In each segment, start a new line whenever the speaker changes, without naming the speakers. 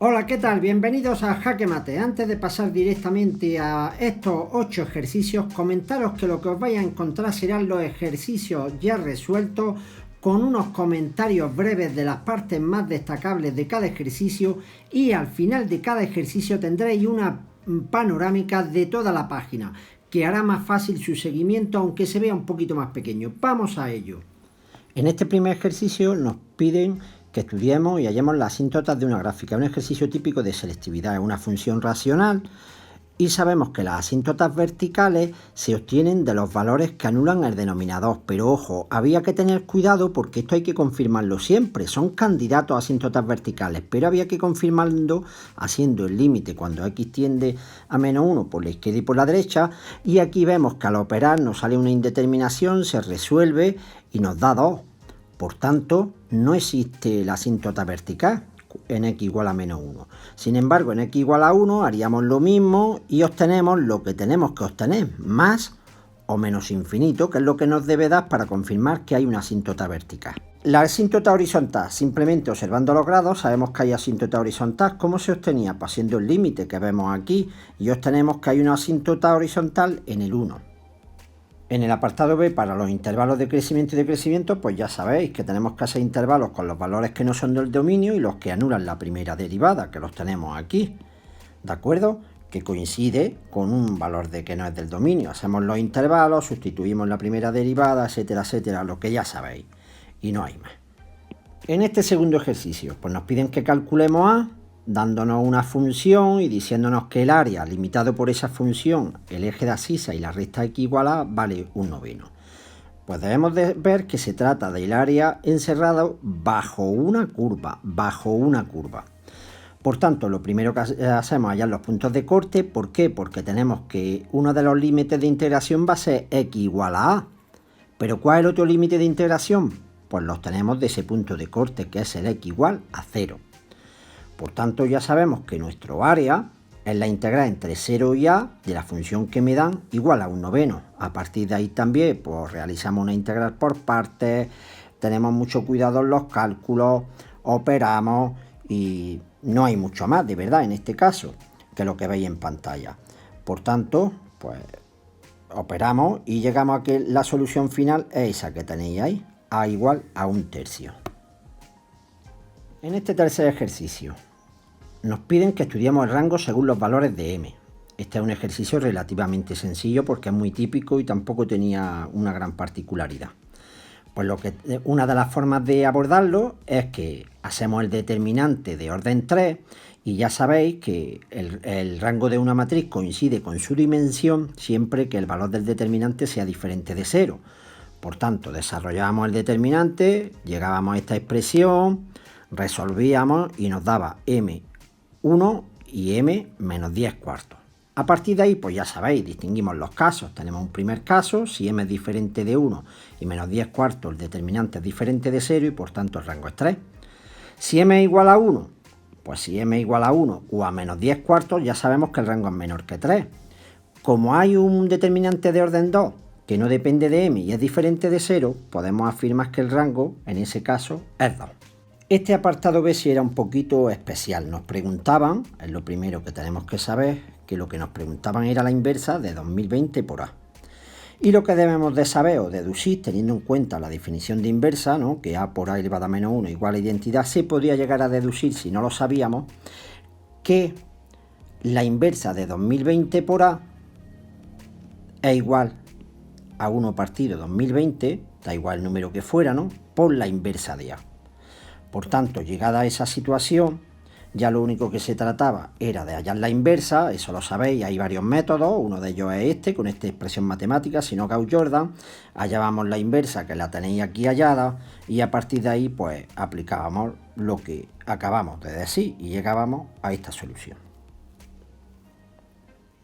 Hola, ¿qué tal? Bienvenidos a Jaque Mate. Antes de pasar directamente a estos 8 ejercicios, comentaros que lo que os vais a encontrar serán los ejercicios ya resueltos con unos comentarios breves de las partes más destacables de cada ejercicio y al final de cada ejercicio tendréis una panorámica de toda la página que hará más fácil su seguimiento aunque se vea un poquito más pequeño. Vamos a ello. En este primer ejercicio nos piden que estudiemos y hallemos las asíntotas de una gráfica, un ejercicio típico de selectividad, es una función racional y sabemos que las asíntotas verticales se obtienen de los valores que anulan el denominador, pero ojo, había que tener cuidado porque esto hay que confirmarlo siempre, son candidatos a asíntotas verticales, pero había que confirmarlo haciendo el límite cuando x tiende a menos 1 por la izquierda y por la derecha, y aquí vemos que al operar nos sale una indeterminación, se resuelve y nos da 2. Por tanto, no existe la asíntota vertical en x igual a menos 1. Sin embargo, en x igual a 1 haríamos lo mismo y obtenemos lo que tenemos que obtener, más o menos infinito, que es lo que nos debe dar para confirmar que hay una asíntota vertical. La asíntota horizontal, simplemente observando los grados, sabemos que hay asíntota horizontal. ¿Cómo se obtenía? Pues haciendo el límite que vemos aquí y obtenemos que hay una asíntota horizontal en el 1. En el apartado B, para los intervalos de crecimiento y decrecimiento, pues ya sabéis que tenemos que hacer intervalos con los valores que no son del dominio y los que anulan la primera derivada, que los tenemos aquí, ¿de acuerdo? Que coincide con un valor de que no es del dominio. Hacemos los intervalos, sustituimos la primera derivada, etcétera, etcétera, lo que ya sabéis, y no hay más. En este segundo ejercicio, pues nos piden que calculemos A, dándonos una función y diciéndonos que el área limitado por esa función, el eje de abscisa y la recta x igual a vale 1/9. Pues debemos de ver que se trata del área encerrado bajo una curva, Por tanto, lo primero que hacemos es hallar los puntos de corte. ¿Por qué? Porque tenemos que uno de los límites de integración va a ser x igual a A. ¿Pero cuál es el otro límite de integración? Pues los tenemos de ese punto de corte, que es el x igual a 0. Por tanto, ya sabemos que nuestro área es la integral entre 0 y a de la función que me dan igual a 1/9. A partir de ahí también pues realizamos una integral por partes, tenemos mucho cuidado en los cálculos, operamos y no hay mucho más de verdad en este caso que lo que veis en pantalla. Por tanto, pues operamos y llegamos a que la solución final es esa que tenéis ahí, a igual a 1/3. En este tercer ejercicio nos piden que estudiemos el rango según los valores de m. Este es un ejercicio relativamente sencillo porque es muy típico y tampoco tenía una gran particularidad. Pues una de las formas de abordarlo es que hacemos el determinante de orden 3 y ya sabéis que el rango de una matriz coincide con su dimensión siempre que el valor del determinante sea diferente de 0. Por tanto, desarrollábamos el determinante, llegábamos a esta expresión, resolvíamos y nos daba m1 y m menos 10 cuartos. A partir de ahí, pues ya sabéis, distinguimos los casos. Tenemos un primer caso, si m es diferente de 1 y menos 10 cuartos, el determinante es diferente de 0 y por tanto el rango es 3. Si m es igual a 1, pues si m es igual a 1 o a menos 10 cuartos, ya sabemos que el rango es menor que 3. Como hay un determinante de orden 2 que no depende de m y es diferente de 0, podemos afirmar que el rango, en ese caso, es 2. Este apartado B sí era un poquito especial. Nos preguntaban, es lo primero que tenemos que saber, que lo que nos preguntaban era la inversa de 2020 por A. Y lo que debemos de saber o deducir, teniendo en cuenta la definición de inversa, ¿no? Que A por A elevado a menos 1 igual a identidad, se podría llegar a deducir, si no lo sabíamos, que la inversa de 2020 por A es igual a 1 partido 2020, da igual el número que fuera, ¿no? Por la inversa de A. Por tanto, llegada a esa situación, ya lo único que se trataba era de hallar la inversa. Eso lo sabéis, hay varios métodos, uno de ellos es este, con esta expresión matemática, sino Gauss-Jordan. Hallábamos la inversa, que la tenéis aquí hallada, y a partir de ahí pues aplicábamos lo que acabamos de decir y llegábamos a esta solución.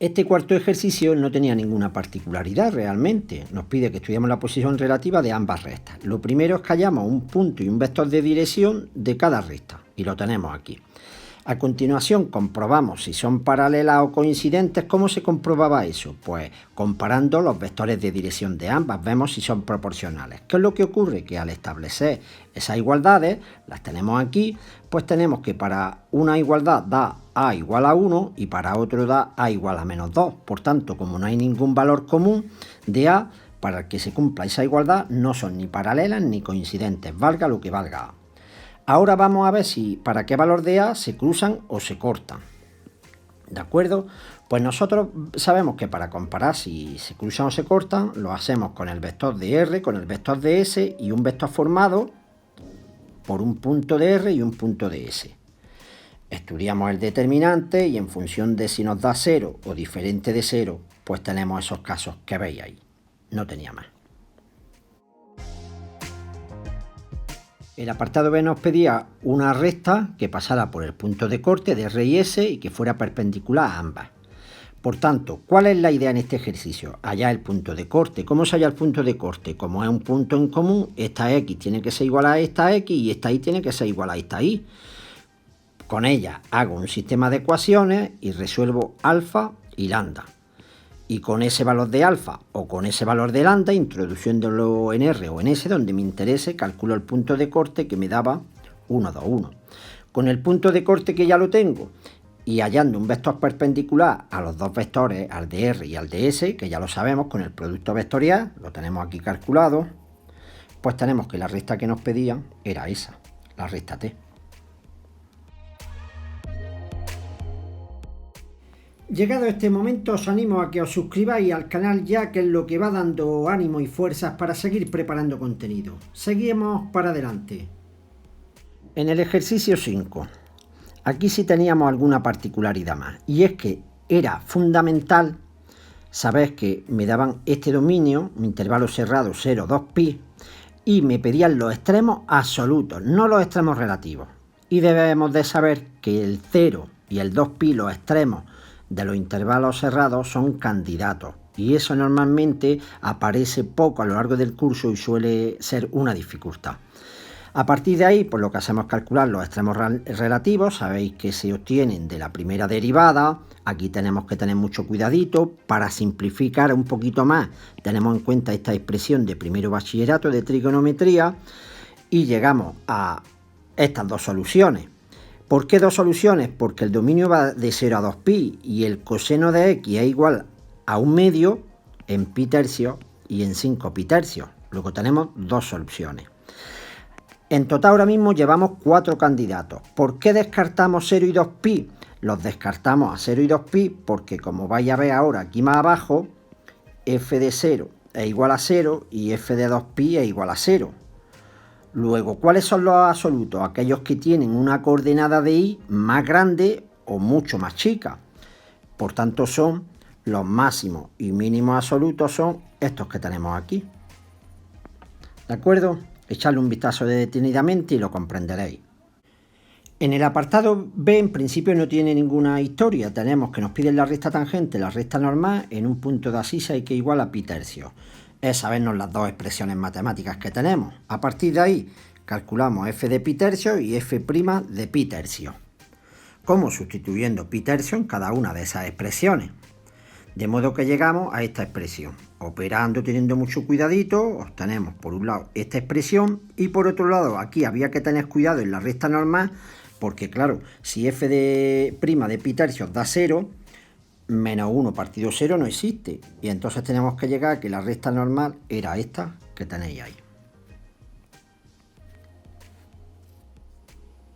Este cuarto ejercicio no tenía ninguna particularidad realmente. Nos pide que estudiemos la posición relativa de ambas rectas. Lo primero es que hallamos un punto y un vector de dirección de cada recta, y lo tenemos aquí. A continuación comprobamos si son paralelas o coincidentes. ¿Cómo se comprobaba eso? Pues comparando los vectores de dirección de ambas, vemos si son proporcionales. ¿Qué es lo que ocurre? Que al establecer esas igualdades, las tenemos aquí, pues tenemos que para una igualdad da A igual a 1 y para otro da A igual a menos 2. Por tanto, como no hay ningún valor común de A, para que se cumpla esa igualdad no son ni paralelas ni coincidentes, valga lo que valga A. Ahora vamos a ver si para qué valor de A se cruzan o se cortan. ¿De acuerdo? Pues nosotros sabemos que para comparar si se cruzan o se cortan, lo hacemos con el vector de R, con el vector de S y un vector formado por un punto de R y un punto de S. Estudiamos el determinante y en función de si nos da 0 o diferente de 0, pues tenemos esos casos que veis ahí. No tenía más. El apartado B nos pedía una recta que pasara por el punto de corte de R y S y que fuera perpendicular a ambas. Por tanto, ¿cuál es la idea en este ejercicio? Hallar el punto de corte. ¿Cómo se halla el punto de corte? Como es un punto en común, esta X tiene que ser igual a esta X y esta Y tiene que ser igual a esta Y. Con ella hago un sistema de ecuaciones y resuelvo alfa y lambda. Y con ese valor de alfa o con ese valor de lambda, introduciéndolo en R o en S, donde me interese, calculo el punto de corte que me daba 1, 2, 1. Con el punto de corte que ya lo tengo y hallando un vector perpendicular a los dos vectores, al de R y al de S, que ya lo sabemos con el producto vectorial, lo tenemos aquí calculado, pues tenemos que la recta que nos pedían era esa, la recta T. Llegado este momento os animo a que os suscribáis al canal ya, que es lo que va dando ánimo y fuerzas para seguir preparando contenido. Seguimos para adelante. En el ejercicio 5, aquí sí teníamos alguna particularidad más, y es que era fundamental saber que me daban este dominio, un intervalo cerrado 0, 2pi, y me pedían los extremos absolutos, no los extremos relativos. Y debemos de saber que el 0 y el 2pi, los extremos de los intervalos cerrados, son candidatos y eso normalmente aparece poco a lo largo del curso y suele ser una dificultad. A partir de ahí, pues lo que hacemos es calcular los extremos relativos. Sabéis que se obtienen de la primera derivada. Aquí tenemos que tener mucho cuidadito. Para simplificar un poquito más, tenemos en cuenta esta expresión de primero bachillerato de trigonometría y llegamos a estas dos soluciones. ¿Por qué dos soluciones? Porque el dominio va de 0 a 2pi y el coseno de x es igual a 1 medio en pi tercios y en 5 pi tercios. Luego tenemos dos soluciones. En total ahora mismo llevamos 4 candidatos. ¿Por qué descartamos 0 y 2pi? Los descartamos a 0 y 2pi porque, como vais a ver ahora aquí más abajo, f de 0 es igual a 0 y f de 2pi es igual a 0. Luego, ¿cuáles son los absolutos? Aquellos que tienen una coordenada de y más grande o mucho más chica. Por tanto, son los máximos y mínimos absolutos, son estos que tenemos aquí. ¿De acuerdo? Echadle un vistazo detenidamente y lo comprenderéis. En el apartado B, en principio, no tiene ninguna historia. Tenemos que nos piden la recta tangente, la recta normal, en un punto de abscisa y que igual a pi tercios. Es sabernos las dos expresiones matemáticas que tenemos. A partir de ahí, calculamos f de pi tercios y f' de pi tercios. ¿Cómo? Sustituyendo pi tercios en cada una de esas expresiones. De modo que llegamos a esta expresión. Operando, teniendo mucho cuidadito, obtenemos por un lado esta expresión y por otro lado aquí había que tener cuidado en la recta normal porque, claro, si f de' de pi tercios da 0, menos 1 partido 0 no existe. Y entonces tenemos que llegar a que la recta normal era esta que tenéis ahí.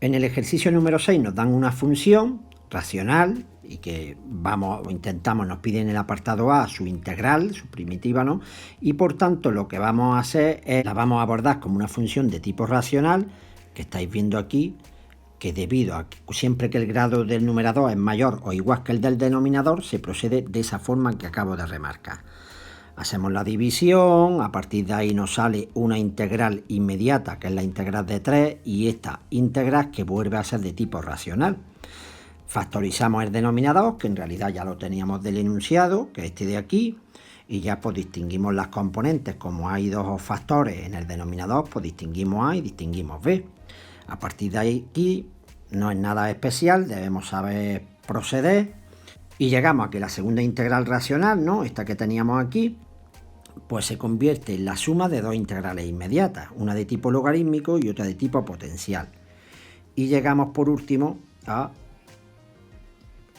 En el ejercicio número 6 nos dan una función racional y que intentamos, nos piden en el apartado A su integral, su primitiva, ¿no? Y por tanto lo que vamos a hacer es, la vamos a abordar como una función de tipo racional, que estáis viendo aquí, que debido a que siempre que el grado del numerador es mayor o igual que el del denominador, se procede de esa forma que acabo de remarcar. Hacemos la división, a partir de ahí nos sale una integral inmediata, que es la integral de 3, y esta integral que vuelve a ser de tipo racional. Factorizamos el denominador, que en realidad ya lo teníamos del enunciado, que es este de aquí, y ya pues distinguimos las componentes. Como hay dos factores en el denominador, pues distinguimos A y distinguimos B. A partir de aquí no es nada especial, debemos saber proceder y llegamos a que la segunda integral racional, ¿no?, esta que teníamos aquí, pues se convierte en la suma de dos integrales inmediatas, una de tipo logarítmico y otra de tipo potencial. Y llegamos por último a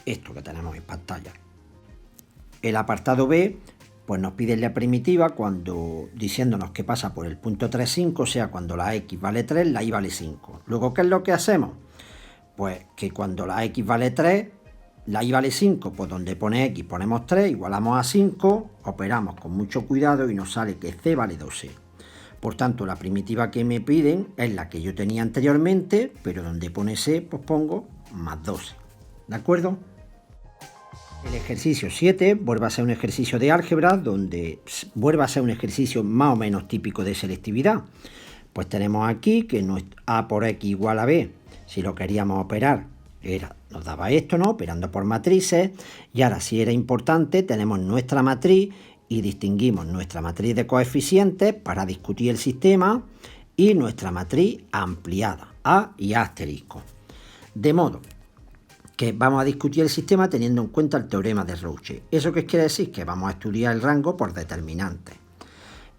esto que tenemos en pantalla. El apartado B pues nos pide la primitiva cuando diciéndonos que pasa por el punto 3,5, o sea, cuando la x vale 3, la y vale 5. Luego, ¿qué es lo que hacemos? Pues que cuando la x vale 3, la y vale 5, pues donde pone x ponemos 3, igualamos a 5, operamos con mucho cuidado y nos sale que c vale 12. Por tanto, la primitiva que me piden es la que yo tenía anteriormente, pero donde pone c, pues pongo más 12. ¿De acuerdo? El ejercicio 7 vuelve a ser un ejercicio de álgebra, donde vuelve a ser un ejercicio más o menos típico de selectividad. Pues tenemos aquí que a por x igual a b, si lo queríamos operar, nos daba esto, ¿no?, operando por matrices. Y ahora, si era importante, tenemos nuestra matriz y distinguimos nuestra matriz de coeficientes para discutir el sistema y nuestra matriz ampliada, A y A asterisco. De modo que vamos a discutir el sistema teniendo en cuenta el teorema de Rouchet. ¿Eso qué quiere decir? Que vamos a estudiar el rango por determinantes.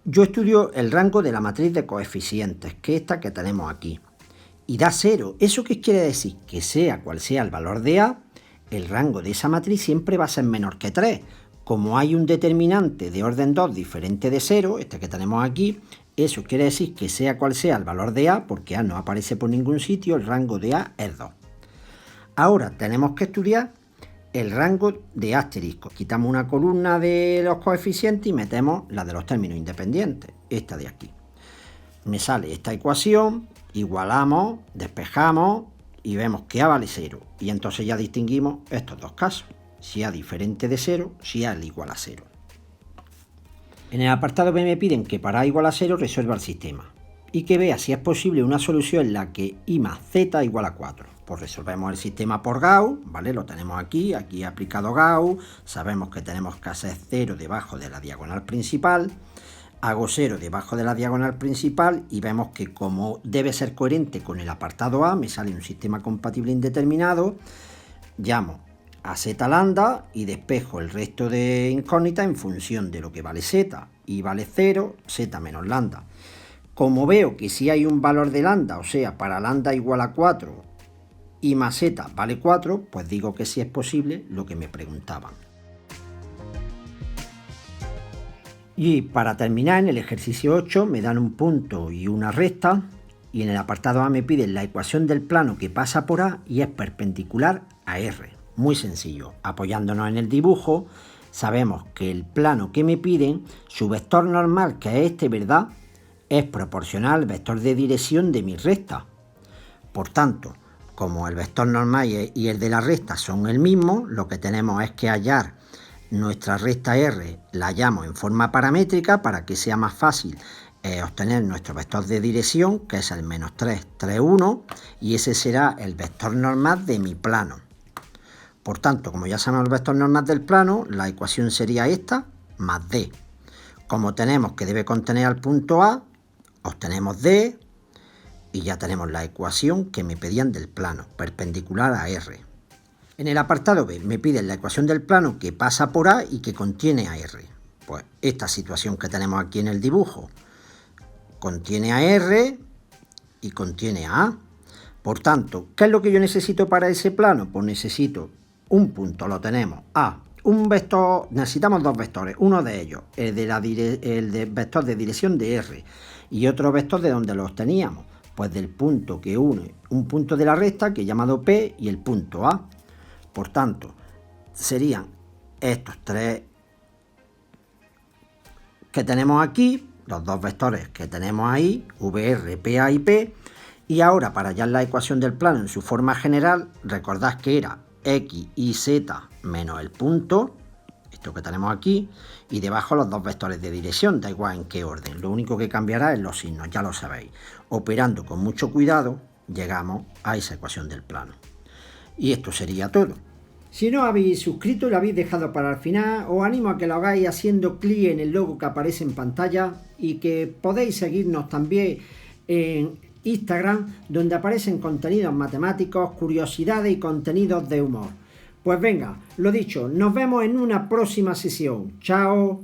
Yo estudio el rango de la matriz de coeficientes, que es esta que tenemos aquí, y da 0. ¿Eso qué quiere decir? Que sea cual sea el valor de A, el rango de esa matriz siempre va a ser menor que 3. Como hay un determinante de orden 2 diferente de 0, este que tenemos aquí, eso quiere decir que sea cual sea el valor de A, porque A no aparece por ningún sitio, el rango de A es 2. Ahora tenemos que estudiar el rango de asterisco. Quitamos una columna de los coeficientes y metemos la de los términos independientes, esta de aquí. Me sale esta ecuación, igualamos, despejamos y vemos que A vale 0. Y entonces ya distinguimos estos dos casos, si A diferente de 0, si A es igual a 0. En el apartado B me piden que para A igual a 0 resuelva el sistema y que vea si es posible una solución en la que I más Z igual a 4. Pues resolvemos el sistema por Gauss, ¿vale? Lo tenemos aquí he aplicado Gauss, sabemos que tenemos que hacer 0 debajo de la diagonal principal, hago 0 debajo de la diagonal principal y vemos que como debe ser coherente con el apartado A, me sale un sistema compatible indeterminado, llamo a z lambda y despejo el resto de incógnitas en función de lo que vale z, y vale 0, z menos lambda. Como veo que si hay un valor de lambda, o sea, para lambda igual a 4, y más z vale 4, pues digo que sí es posible lo que me preguntaban. Y para terminar, en el ejercicio 8 me dan un punto y una recta, y en el apartado A me piden la ecuación del plano que pasa por A y es perpendicular a R. Muy sencillo. Apoyándonos en el dibujo, sabemos que el plano que me piden, su vector normal, que es este, ¿verdad?, es proporcional al vector de dirección de mi recta. Por tanto, como el vector normal y el de la recta son el mismo, lo que tenemos es que hallar nuestra recta R, la hallamos en forma paramétrica para que sea más fácil obtener nuestro vector de dirección, que es el menos 3, 3, 1, y ese será el vector normal de mi plano. Por tanto, como ya sabemos el vector normal del plano, la ecuación sería esta, más D. Como tenemos que debe contener al punto A, obtenemos D, y ya tenemos la ecuación que me pedían del plano, perpendicular a R. En el apartado B me piden la ecuación del plano que pasa por A y que contiene a R. Pues esta situación que tenemos aquí en el dibujo contiene a R y contiene a A. Por tanto, ¿qué es lo que yo necesito para ese plano? Pues necesito un punto, lo tenemos, A. Un vector, necesitamos dos vectores, uno de ellos, el de vector de dirección de R, y otro vector de donde los teníamos, pues del punto que une un punto de la recta que he llamado P y el punto A. Por tanto, serían estos tres que tenemos aquí, los dos vectores que tenemos ahí, VR, PA y P, y ahora para hallar la ecuación del plano en su forma general, recordad que era X y Z menos el punto, esto que tenemos aquí, y debajo los dos vectores de dirección, da igual en qué orden, lo único que cambiará es los signos, ya lo sabéis. Operando con mucho cuidado, llegamos a esa ecuación del plano. Y esto sería todo. Si no habéis suscrito y lo habéis dejado para el final, os animo a que lo hagáis haciendo clic en el logo que aparece en pantalla y que podéis seguirnos también en Instagram, donde aparecen contenidos matemáticos, curiosidades y contenidos de humor. Pues venga, lo dicho, nos vemos en una próxima sesión. ¡Chao!